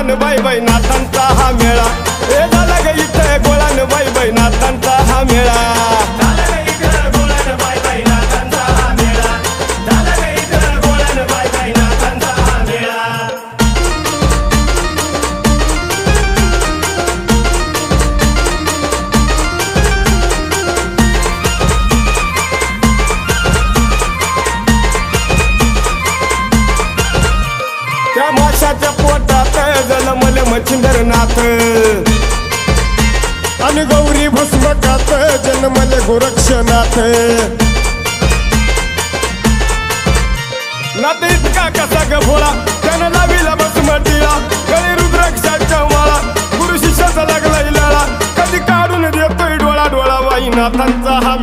गोळान बाई नाथांचा हा मेळा हे झाला ग इथे गोळान बाई नाथांचा हा मेळा त्या माशाच्या पोटात जन्मले मच्छिंद्रनाथ आणि गौरी भस्मकात जन्मले गोरक्षनाथ नाथ इतका कसा ग भोळा त्यानं लाविला भस्मटीला गळी रुद्राक्षाच्या माळा गुरु शिष्याचा लागला इलाळा कधी काढून देतोय डोळा बाई नाथांचा हा